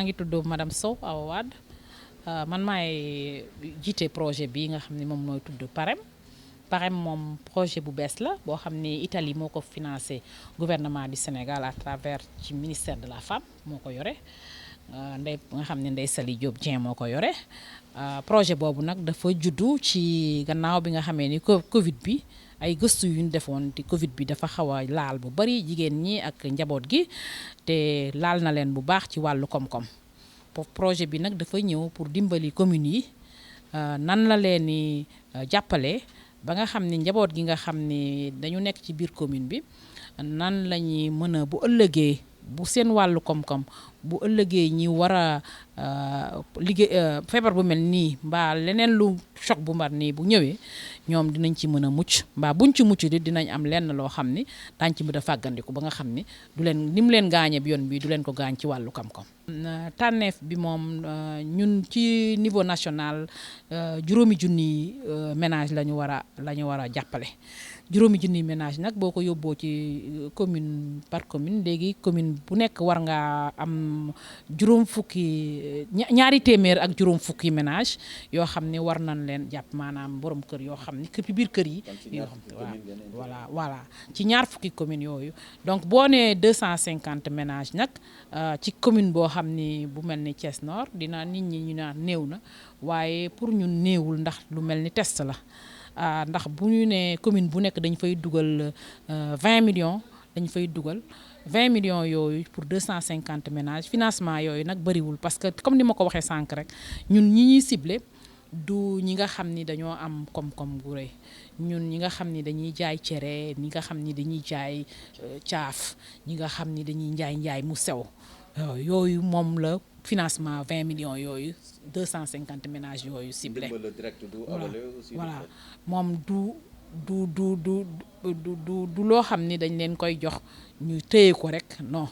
maa ngi tudd madame Sow Awa Wade man maay jiite projet bii nga xam ne moom mooy tudd PAREM. PAREM moom projet bu bees la boo xam ne Italie moo ko financé gouvernement du Sénégal à travers ci ministère de la femme moo ko yore ndey nga xam ne Ndeye Saly Diop Dieng moo ko yore projet boobu nag dafa juddu ci gannaaw bi nga xamee ni Covid bi ay gëstu yu ñu defoon te Covid bi dafa xaw a laal bu bari jigéen ñi ak njaboot gi te laal na leen bu baax ci wàllu koom-koom projet bi nag dafa ñëw pour dimbali communes yi nan la leen ni jàppale ba nga xam ni njaboot gi nga xam ni dañu nekk ci biir commune bi nan la ñuy mën a bu ëllëgee bu seen wàllu koom-koom bu ëllëgee ñi war a liggéey feebar bu mel nii mbaa leneen lu choc bu mbar nii bu ñëwee ñoom dinañ ci mën a mucc mbaa buñ ci mucc di dinañ am lenn loo xam ni daañ ci mën a fàggandiku ba nga xam ni du leen ni mu leen gaañee bi yoon bi du leen ko gaañ ci wàllu koom-koom tànneef bi moom ñun ci niveau national juróomi junni ménage la ñu war a jàppale juróomi junni ménage nag boo ko yóbboo ci commune par commune léegi commune bu nekk war ngaa am juróom fukki ñaari téeméer ak juróom fukki ménage yoo xam ne war nañ leen jàpp maanaam borom kër yoo xam ne ci biir kër yi yoo xam ne voilà ci ñaar fukki commune yooyu donc boo nee 250 ménages nag ci commune boo xam ni bu mel ni Thiès Nord dina nit ñi ñu naan néew na waaye pour ñun néewul ndax lu mel ni test la ndax bu ñu nee commune bu nekk dañ fay dugal 20 millions dañ fay dugal 20 millions yooyu pour 250 ménages financement yooyu nag bëriwul parce que comme ni ma ko waxee sànq rek ñun ñi ñuy ciblé du ñi nga xam ni dañoo am koom-koom gu rëy ñun ñi nga xam ni dañuy jaay cere ñi nga xam ni dañuy jaay caaf ñi nga xam ni dañuy njaay mu sew yooyu moom la financement 20 millions yooyu 250 ménages yooyu ciblé voilà moom du loo xam ni dañ leen koy jox ñu téye ko rek non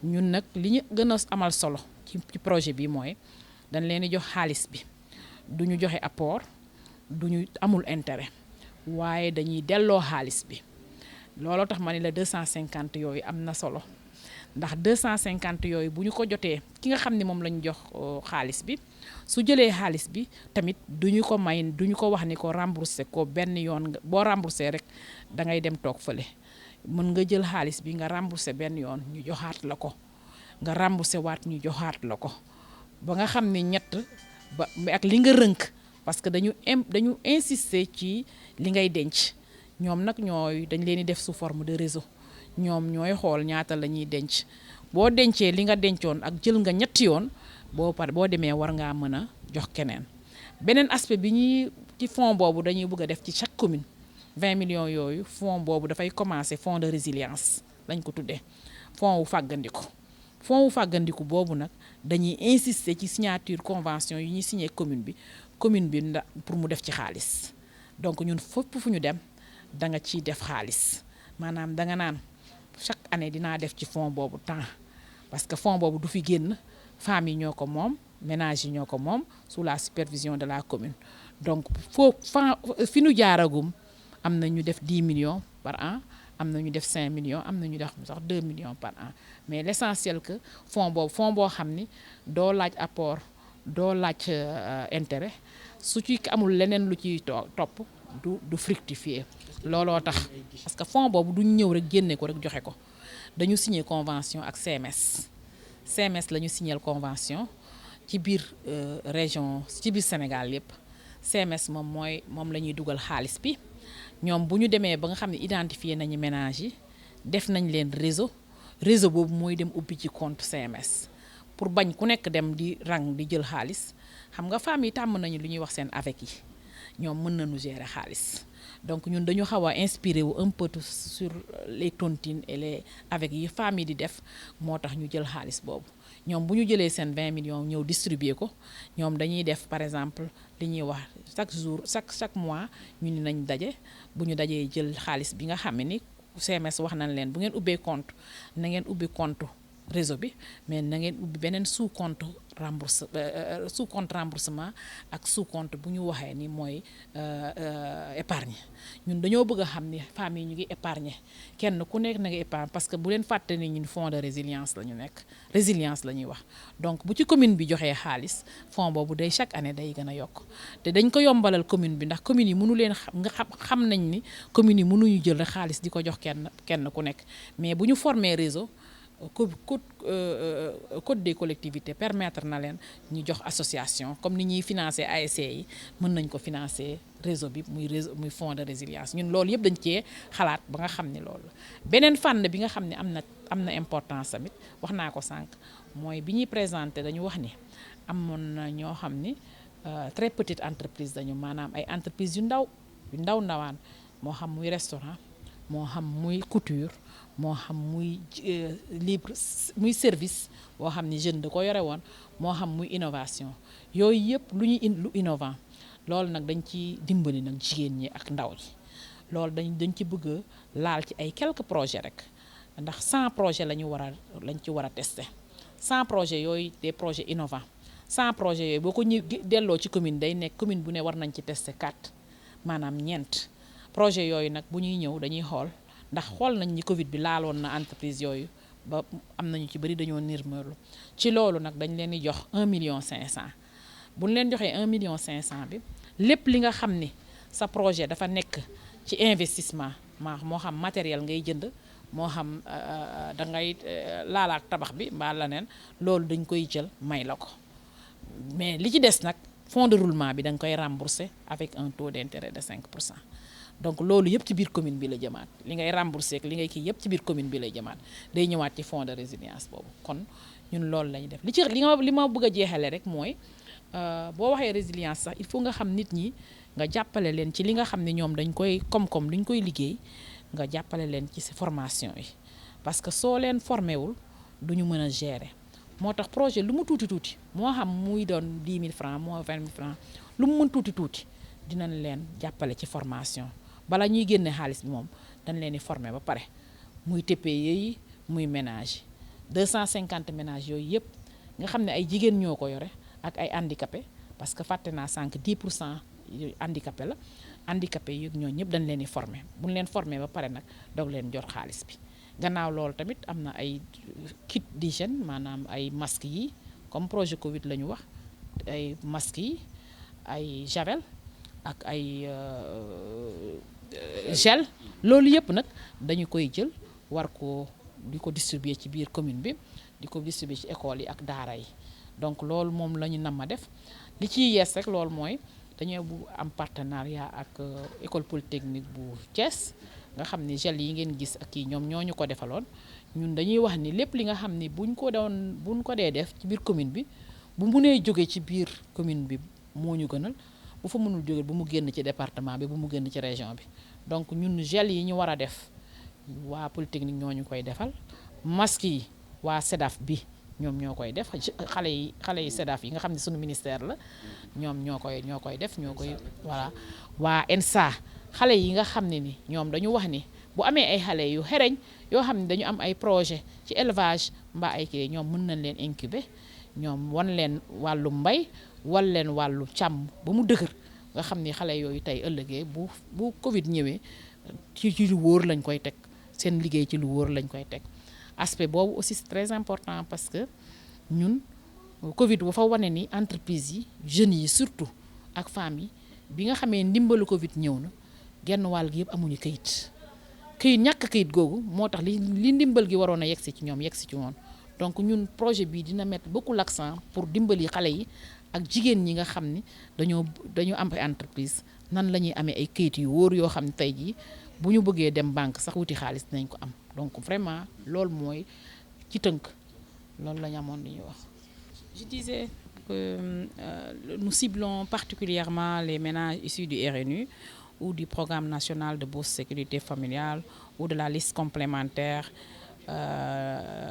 ñun nag li ñu gën a amal solo ci projet bi mooy dañ leen di jox xaalis bi du ñu joxe apport du ñu amul intérêt waaye dañuy delloo xaalis bi looloo tax ma ne la 250 yooyu am na solo ndax 250 yooyu bu ñu ko jotee ki nga xam ne moom la ñu jox xaalis bi su jëlee xaalis bi tamit duñu ko may duñu ko wax ni ko remboursé ko benn yoon boo remboursé rek da ngay dem toog fële mën nga jël xaalis bi nga remboursé benn yoon ñu joxaat la ko nga remboursé waat ñu joxaat la ko ba nga xam ne ñett ba ak li nga rënk parce que dañu insister ci li ngay denc ñoom nag dañ leen di def sous forme de réseau ñoom ñooy xool ñaata la ñuy denc boo dencee li nga dencoon ak jël nga ñetti yoon boo demee war ngaa mën a jox keneen beneen aspect bi ñuy ci fonds boobu dañuy bëgg a def ci chaque commune 20 millions yooyu fonds boobu dafay commencer fonds de résilience lañ ko tuddee fonds wu fàggandiku boobu nag dañuy insister ci signature convention yi ñuy signé commune bi pour mu def ci xaalis donc ñun fépp fu ñu dem da nga ciy def xaalis maanaam da nga naan chaque année dinaa def ci fonds boobu temps parce que fonds boobu du fi génn femmes yi ñoo ko moom ménages yi ñoo ko moom sous la supervision de la commune donc fi ñu jaaragum am na ñu def 10 millions par an am na ñu def 5 millions am na ñu def sax 2 millions par an mais l'essentiel que fonds boo xam ni doo laaj apport doo laaj intérêt su ci amul leneen lu ciy topp du fructifier looloo tax parce que fonds boobu duñ ñëw rek génne ko rek joxe ko dañu signer convention ak CMS la ñu signer convention ci biir région ci biir Sénégal yépp CMS moom la ñuy dugal xaalis bi ñoom bu ñu demee ba nga xam ne identifier nañu ménage yi def nañ leen réseau boobu mooy dem ubbi ci compte CMS pour bañ ku nekk dem di rang di jël xaalis xam nga femmes yi tàmm nañu lu ñuy wax seen avec yi ñoom mën nañu gérer xaalis donc ñun dañu xaw a inspiré wu un peu sur les tontines et les avec yi femmes yi di def moo tax ñu jël xaalis boobu ñoom bu ñu jëlee seen 20 millions ñëw distribuer ko ñoom dañuy def par exemple li ñuy wax chaque mois ñu ni nañ daje bu ñu dajee jël xaalis bi nga xam ne ni CMS wax nañ leen bu ngeen ubbee compte na ngeen ubbi compte réseau bi mais na ngeen ubbi beneen sous compte remboursement ak sous compte bu ñu waxee ni mooy épargne ñun dañoo bëgg a xam ni femmes yi ñu ngi épargner kenn ku nekk na nga épargne parce que bu leen fàtte ni ñun fonds de résilience la ñu nekk résilience la ñuy wax donc bu ci commune bi joxee xaalis fonds boobu day chaque année day gën a yokk te dañ ko yombalal commune bi ndax commune yi mënu leen xam nañ ni commune yi mënuñu jël rek xaalis di ko jox kenn ku nekk mais bu ñu former réseau code des collectivités permettre na leen ñu jox association comme ni ñuy financer ASC yi mën nañ ko financer réseau bi muy fonds de résilience ñun loolu yëpp dañ cee xalaat ba nga xam ni loolu beneen fànn bi nga xam ne am na importance tamit wax naa ko sànq mooy bi ñuy présenter dañu wax ni amoon na ñoo xam ni très petite entreprise dañu maanaam ay entreprise yu ndawaan moo xam muy restaurant moo xam muy couture moo xam muy muy service boo xam ni jeune da ko yore woon moo xam muy innovation yooyu yëpp lu innovant loolu nag dañ ci dimbali nag jigéen ñi ak ndaw ñi loolu dañ ci bëgg a laal ci ay quelques projets rek ndax 100 projets lañ ci war a tester 100 projets yooyu des projets innovants 100 projets yooyu boo ko delloo ci commune day nekk commune bu ne war nañ ci tester 4 maanaam ñeent projet yooyu nag bu ñuy ñëw dañuy xool ndax xool nañ ni Covid bi laaloon na entreprise yooyu ba am nañu ci bëri dañoo nirmeelu ci loolu nag dañ leen di jox 1,5 million bu ñu leen joxee 1,5 million bi lépp li nga xam ni sa projet dafa nekk ci investissement moo xam matériel ngay jënd moo xam da ngay laalaak tabax bi mbaa leneen loolu dañ koy jël may la ko mais li ci des nag fonds de roulement bi da nga koy rembourser avec un taux d'intérêt de 5%. donc loolu yëpp ci biir commune bi la jëmaat li ngay remboursé ak li ngay kii yëpp ci biir commune bi lay jëmaat day ñëwaat ci fonds de résilience boobu kon ñun loolu lañu def li ma bëgg a jeexale rek mooy boo waxee résilience sax il faut nga xam nit ñi nga jàppale leen ci li nga xam ne ñoom dañ koy koom-koom li ñu koy liggéey nga jàppale leen ci si formation yi parce que soo leen formé wul du ñu mën a gérer moo tax projet lu mu tuuti moo xam muy doon 10 000 francs moo 20 000 francs lu mu mën tuuti dinañ leen jàppale ci formation bala ñuy génne xaalis bi moom dañ leen di former ba pare muy TPE yi muy ménage 250 ménages yooyu yëpp nga xam ne ay jigéen ñoo ko yore ak ay handicapé parce que fàtte naa sànq 10% handicapé la handicapé yi ñoo ñëpp dañ leen di former bu ñu leen former ba pare nag doog leen jot xaalis bi gannaaw loolu tamit am na ay kit d'hygiène maanaam ay masques yi comme projet Covid la ñu wax ay masques yi ay javel ak ay gel loolu yëpp nag dañu koy jël war ko di ko distribuer ci biir commune bi di ko distribuer ci école yi ak daara yi donc loolu moom la ñu nam a def li ciy yees rek loolu mooy dañoo bu am partenariat ak école polytechnique bu Thiès nga xam ni gel yi ngeen gis ak kii ñoom ñoo ñu ko defaloon ñun dañuy wax ni lépp li nga xam ni buñ ko dee def ci biir commune bi bu munee jóge ci biir commune bi moo ñu gënal bu fa mënul jóge bu mu génn ci département bi bu mu génn ci région bi donc ñun gel yi ñu war a def waa polytechnique ñoo ñu koy defal masque yi waa SEDAF bi ñoom ñoo koy def xale yi SEDAF yi nga xam ne suñu ministère la ñoom ñoo koy def voilà waa ENSA xale yi nga xam ne ni ñoom dañu wax ni bu amee ay xale yu xereñ yoo xam ne dañu am ay projet ci élevage mbaa ay kii ñoom mën nañ leen incuber ñoom wan leen wàllu mbay wal leen wàllu càmm ba mu dëgër nga xam ni xale yooyu tey ëllëgee bu Covid ñëwee ci lu wóor lañ koy teg seen liggéey ci lu wóor lañ koy teg aspect boobu aussi c'est très important parce que ñun Covid bu fa wane ni entreprise yi jeunes yi surtout ak femmes yi bi nga xamee ndimbalu Covid ñëw na genn wàll gi yëpp amuñu këyit ñàkk këyit googu moo tax li ndimbal gi waroon a yegsi ci ñoom yegsi ci woon donc ñun projet bi dina mettre beaucoup l'accent pour dimbali xale yi ak jigéen ñi nga xam ni dañoo am ay entreprise nan la ñuy amee ay këyit yu wóor yoo xam ne tey jii bu ñu bëggee dem banque sax wuti xaalis dinañ ko am donc vraiment loolu mooy ci tënk loolu la ñu amoon li ñuy wax. Je disais que nous ciblons particulièrement les ménages issus du RNU ou du programme national de bourse sécurité familiale ou de la liste complémentaire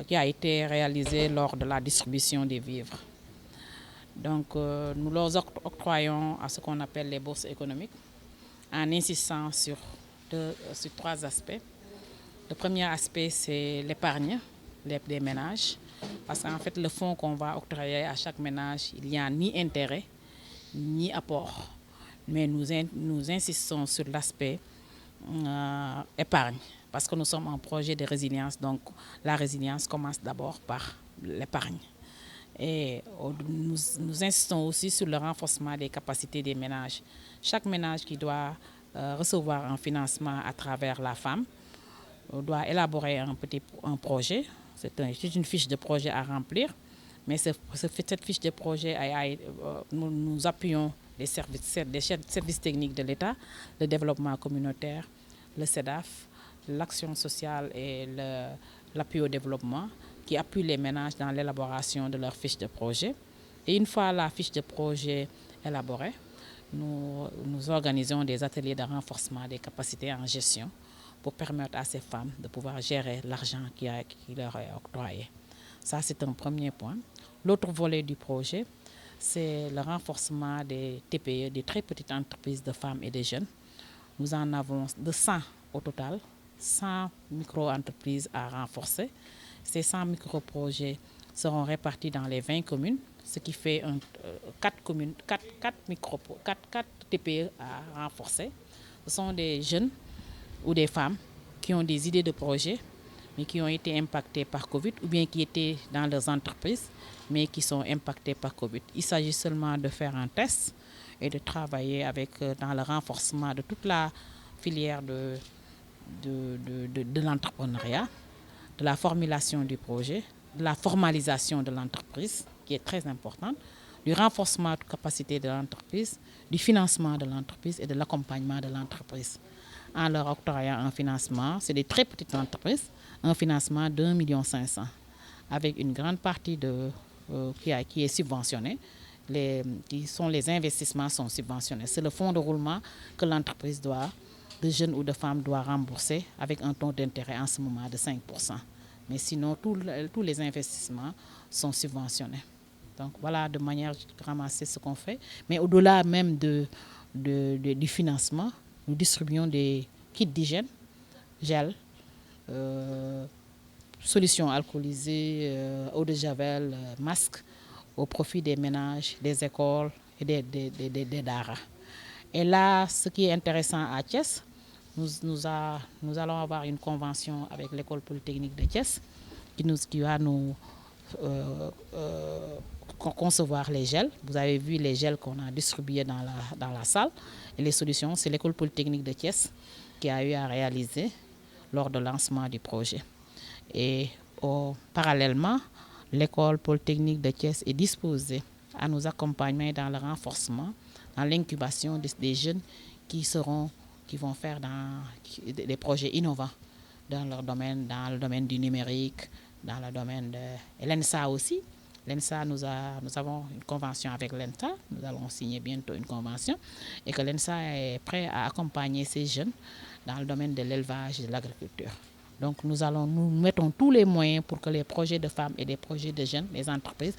qui a été réalisée lors de la distribution des vivres. Donc nous leur octroyons à ce qu'on appelle les bourses économiques en insistant sur 3 aspects. Le premier aspect, c'est l'épargne des ménages. Parce qu'en fait, le fonds qu'on va octroyer à chaque ménage, il n'y a ni intérêt, ni apport. Mais nous insistons sur l'aspect épargne, parce que nous sommes un projet de résilience, donc la résilience commence d'abord par l'épargne. Et nous insistons aussi sur le renforcement des capacités des ménages. Chaque ménage qui doit recevoir un financement à travers la femme doit élaborer un projet. C'est une fiche de projet à remplir. Mais cette fiche de projet, nous appuyons les services techniques de l'État, le développement communautaire, le CEDAF, l'action sociale et l'appui au développement, qui appuient les ménages dans l'élaboration de leur fiche de projet. Et une fois la fiche de projet élaborée, nous organisons des ateliers de renforcement des capacités en gestion pour permettre à ces femmes de pouvoir gérer l'argent qui leur est octroyé. Ça, c'est un premier point. L'autre volet du projet, c'est le renforcement des TPE, des très petites entreprises de femmes et de jeunes. Nous en avons de 100 au total, 100 micro-entreprises à renforcer. Ces 100 micro-projets seront répartis dans les 20 communes, ce qui fait 4 TPE à renforcer. Ce sont des jeunes ou des femmes qui ont des idées de projets, mais qui ont été impactés par Covid, ou bien qui étaient dans leurs entreprises, mais qui sont impactés par Covid. Il s'agit seulement de faire un test et de travailler dans le renforcement de toute la filière de l'entrepreneuriat, de la formulation du projet, de la formalisation de l'entreprise, qui est très importante, du renforcement de capacité de l'entreprise, du financement de l'entreprise et de l'accompagnement de l'entreprise. En leur octroyant un financement, c'est des très petites entreprises, un financement d'1,5 million, avec une grande partie qui est subventionnée. Les investissements sont subventionnés. C'est le fonds de roulement que l'entreprise de jeunes ou de femmes doit rembourser avec un taux d'intérêt en ce moment de 5%. Mais sinon, tous les investissements sont subventionnés. Donc voilà de manière ramassée ce qu'on fait. Mais au-delà même du financement, nous distribuons des kits d'hygiène, gel, solutions alcoolisées, eau de javel, masques, au profit des ménages, des écoles et des daara. Et là, ce qui est intéressant à Thiès, nous allons avoir une convention avec l'école polytechnique de Thiès qui va nous concevoir les gels. Vous avez vu les gels qu'on a distribués dans la salle. Et les solutions, c'est l'école polytechnique de Thiès qui a eu à réaliser lors du lancement du projet. Et parallèlement, l'école polytechnique de Thiès est disposée à nous accompagner dans le renforcement, dans l'incubation des jeunes qui vont faire des projets innovants dans leur domaine, dans le domaine du numérique, dans le domaine de l'ENSA aussi. L'ENSA, nous avons une convention avec l'ENSA, nous allons signer bientôt une convention, et que l'ENSA est prêt à accompagner ces jeunes dans le domaine de l'élevage et de l'agriculture. Donc nous mettons tous les moyens pour que les projets de femmes et des projets de jeunes, les entreprises,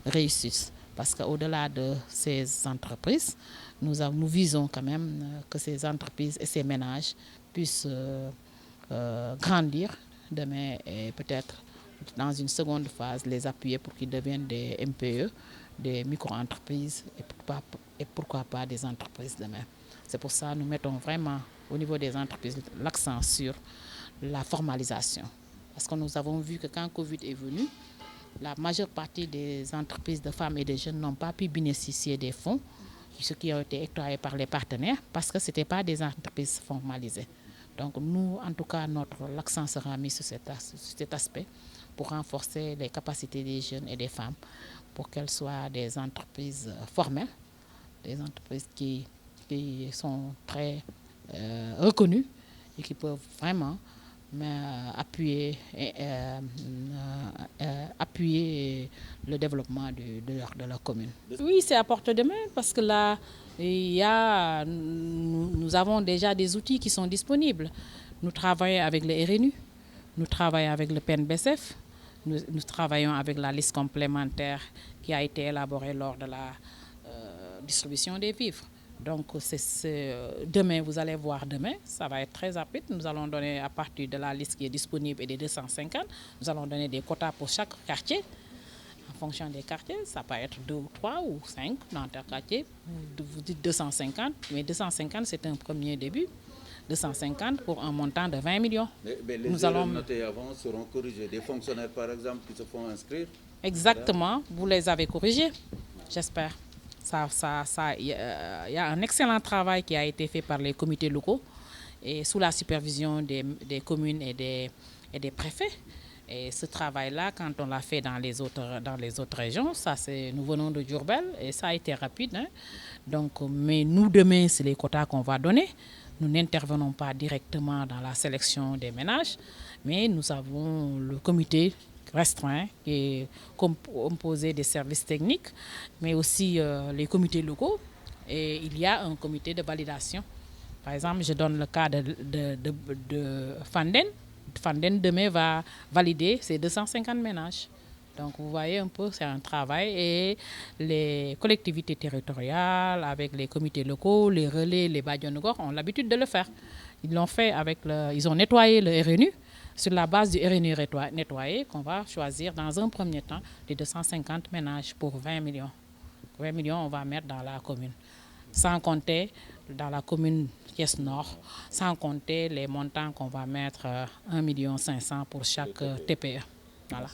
réussissent. Parce qu'au-delà de ces entreprises, nous visons quand même que ces entreprises et ces ménages puissent grandir demain et peut-être dans une seconde phase les appuyer pour qu'ils deviennent des MPE, des micro-entreprises et pourquoi pas des entreprises demain. C'est pour ça que nous mettons vraiment au niveau des entreprises l'accent sur la formalisation. Parce que nous avons vu que quand Covid est venu, la majeure partie des entreprises de femmes et de jeunes n'ont pas pu bénéficier des fonds, ceux qui ont été octroyés par les partenaires, parce que ce n'étaient pas des entreprises formalisées. Donc nous, en tout cas, l'accent sera mis sur cet aspect pour renforcer les capacités des jeunes et des femmes, pour qu'elles soient des entreprises formelles, des entreprises qui sont très reconnues et qui peuvent vraiment appuyer le développement de leur commune. Oui, c'est à portée de main parce que là, nous avons déjà des outils qui sont disponibles. Nous travaillons avec le RNU, nous travaillons avec le PNBSF, nous travaillons avec la liste complémentaire qui a été élaborée lors de la distribution des vivres. Donc demain, vous allez voir demain, ça va être très rapide. Nous allons donner à partir de la liste qui est disponible et des 250, nous allons donner des quotas pour chaque quartier. En fonction des quartiers, ça peut être 2 ou 3 ou 5 dans tel quartier. Vous dites 250, mais 250 c'est un premier début. 250 pour un montant de 20 millions. Mais les erreurs notées avant seront corrigées. Des fonctionnaires, par exemple, qui se font inscrire. Exactement, vous les avez corrigés, j'espère. Il y a un excellent travail qui a été fait par les comités locaux et sous la supervision des communes et des préfets. Et ce travail-là, quand on l'a fait dans les autres régions, nous venons de Diourbel et ça a été rapide. Hein. Donc, mais nous, demain, c'est les quotas qu'on va donner. Nous n'intervenons pas directement dans la sélection des ménages, mais nous avons le comité restreint qui est composé des services techniques, mais aussi les comités locaux. Et il y a un comité de validation. Par exemple, je donne le cas de Fanden. Fanden demain va valider ces 250 ménages. Donc vous voyez un peu, c'est un travail et les collectivités territoriales, avec les comités locaux, les relais, les Badionogor ont l'habitude de le faire. Ils l'ont fait ils ont nettoyé le RNU. Sur la base du RNU nettoyé, qu'on va choisir dans un premier temps les 250 ménages pour 20 millions. 20 millions, on va mettre dans la commune. Sans compter dans la commune Thiès Nord, sans compter les montants qu'on va mettre 1,5 million pour chaque TPE. Voilà.